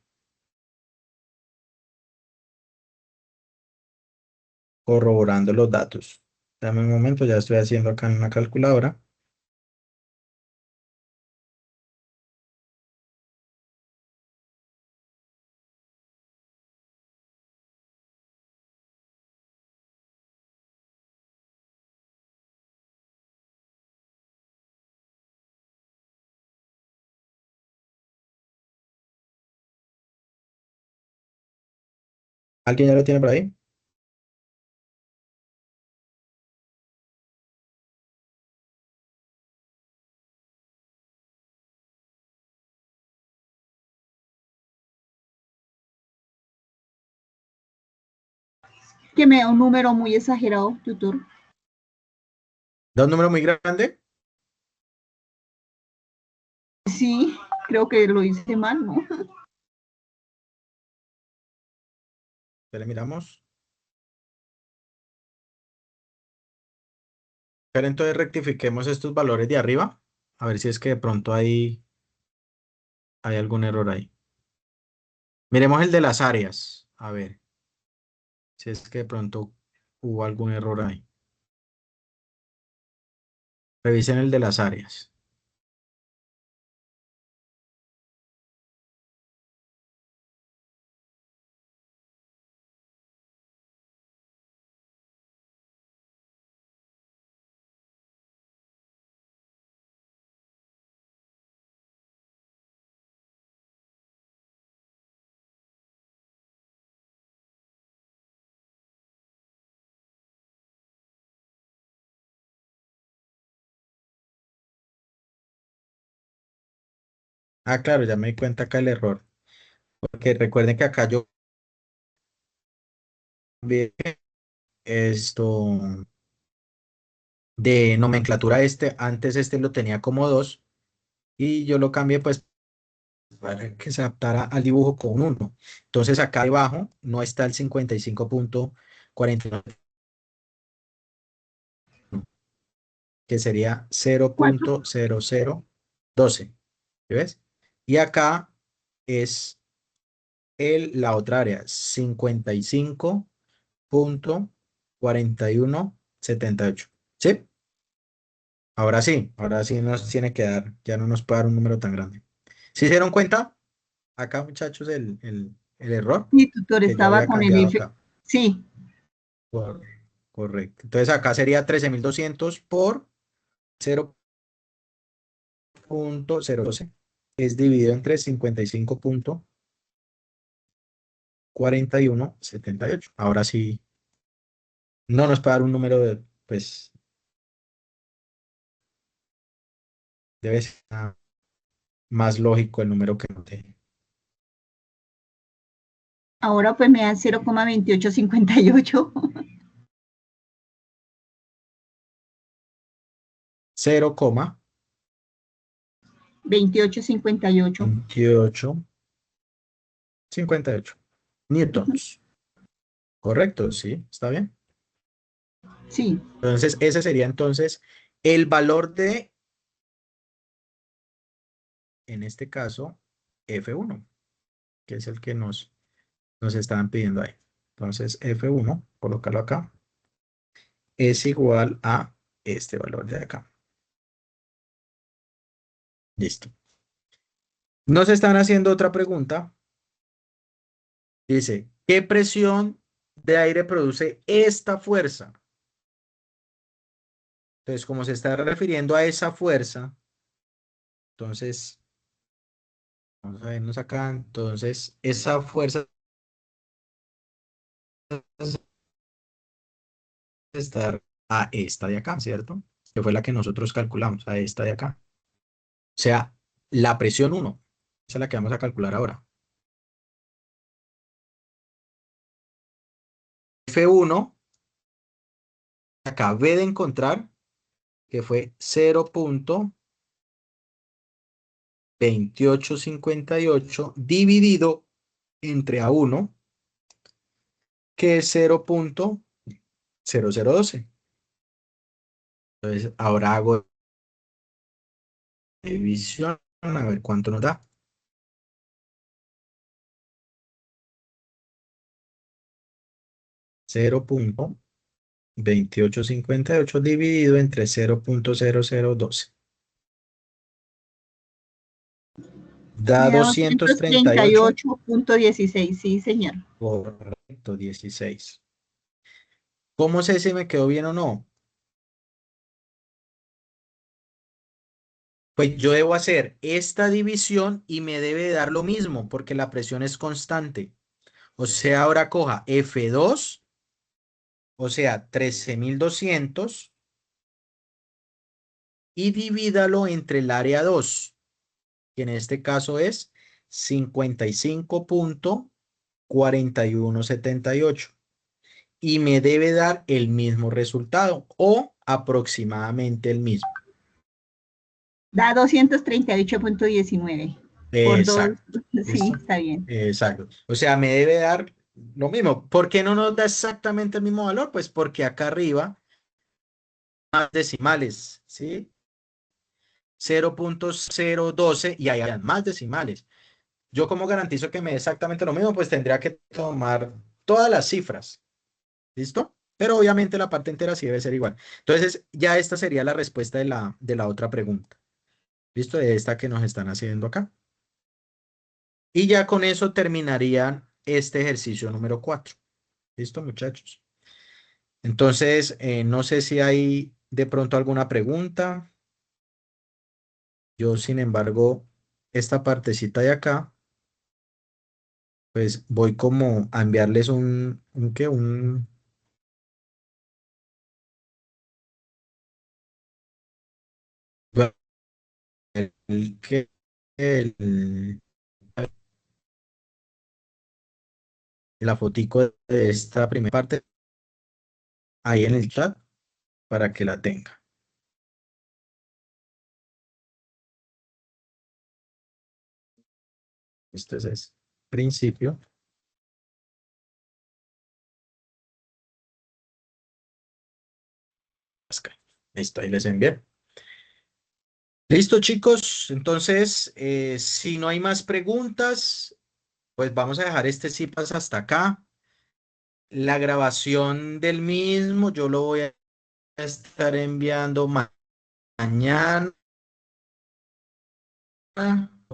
S1: corroborando los datos. Dame un momento, ya estoy haciendo acá en la calculadora. ¿Alguien ya lo tiene por ahí?
S3: Que me da un número muy exagerado, tutor.
S1: ¿Da un número muy grande?
S3: Sí, creo que lo hice mal, ¿no?
S1: Ya le miramos. Pero entonces rectifiquemos estos valores de arriba. A ver si es que de pronto hay algún error ahí. Miremos el de las áreas. A ver si es que de pronto hubo algún error ahí. Revisen el de las áreas. Ah, claro, ya me di cuenta acá el error. Porque recuerden que acá yo vi esto de nomenclatura antes este lo tenía como 2 y yo lo cambié pues para que se adaptara al dibujo con un 1. Entonces acá debajo no está el 55.49, que sería
S3: ¿Cuánto?
S1: 0.0012. ¿Sí ves? Y acá es la otra área, 55.4178. ¿Sí? Ahora sí nos tiene que dar, ya no nos puede dar un número tan grande. ¿Sí se dieron cuenta? Acá, muchachos, el error
S3: Sí, tutor,
S1: que yo
S3: estaba
S1: había
S3: con el
S1: cambiado
S3: F.
S1: acá.
S3: Sí,
S1: Cor- Correcto. Entonces acá sería 13.200 por 0.012. Es dividido entre 55.4178. Ahora sí, no nos puede dar un número de, pues, debe ser más lógico el número que no te.
S3: ahora pues me dan 0,2858. 2858.
S1: 0,2858 newtons. Correcto, sí, está bien.
S3: Sí,
S1: Entonces, ese sería entonces el valor de, en este caso, F1, que es el que nos estaban pidiendo ahí. Entonces, F1, colocarlo acá. es igual a este valor de acá. Listo. Nos están haciendo otra pregunta. Dice, ¿qué presión de aire produce esta fuerza? Entonces, como se está refiriendo a esa fuerza, entonces, vamos a vernos acá. Entonces, esa fuerza está a esta de acá, ¿cierto? Que fue la que nosotros calculamos, a esta de acá. O sea, la presión 1, esa es la que vamos a calcular ahora. F1, acabé de encontrar que fue 0.2858 dividido entre A1, que es 0.0012. Entonces, ahora hago división, a ver cuánto nos da. 0.2858 dividido entre 0.0012. Da
S3: Me da
S1: 238.
S3: 238.16, sí, señor.
S1: Correcto, 16. ¿Cómo sé si me quedó bien o no? Pues yo debo hacer esta división y me debe dar lo mismo porque la presión es constante. O sea, ahora coja F2, o sea, 13.200 y divídalo entre el área 2, que en este caso es 55.4178. Y me debe dar el mismo resultado o aproximadamente el mismo.
S3: Da 238.19 por 2.
S1: Exacto.
S3: Sí,
S1: ¿Listo?
S3: está bien.
S1: Exacto. O sea, me debe dar lo mismo. ¿Por qué no nos da exactamente el mismo valor? Pues porque acá arriba más decimales, ¿sí? 0.012 y ahí hay más decimales. Yo como garantizo que me dé exactamente lo mismo, pues tendría que tomar todas las cifras. ¿Listo? Pero obviamente la parte entera sí debe ser igual. Entonces, ya esta sería la respuesta de la otra pregunta. ¿Listo? De esta que nos están haciendo acá. Y ya con eso terminarían este ejercicio número 4. ¿Listo, muchachos? Entonces, no sé si hay de pronto alguna pregunta. Yo, sin embargo, esta partecita de acá, pues voy como a enviarles ¿qué? Bueno, ¿qué? el- la fotico de esta primera parte ahí en el chat para que la tenga. Este es el principio. Listo, ahí les envié. Listo, chicos. Entonces, si no hay más preguntas, pues vamos a dejar este CIPAS hasta acá. La grabación del mismo yo lo voy a estar enviando mañana,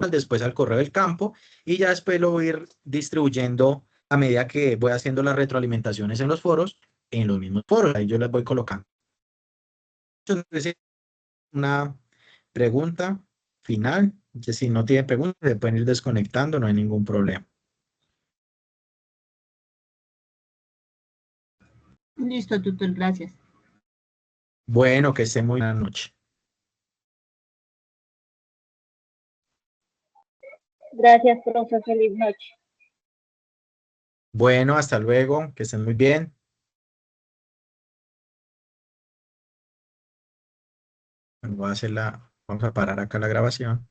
S1: después al correo del campo, y ya después lo voy a ir distribuyendo a medida que voy haciendo las retroalimentaciones en los foros, en los mismos foros. Ahí yo las voy colocando. Entonces, una pregunta final, que si no tiene preguntas, se pueden ir desconectando, no hay ningún problema.
S3: Listo, tutor, gracias.
S1: Bueno, que esté muy buena noche.
S2: Gracias, profe. Feliz noche.
S1: Bueno, hasta luego, que estén muy bien. Vamos a parar acá la grabación.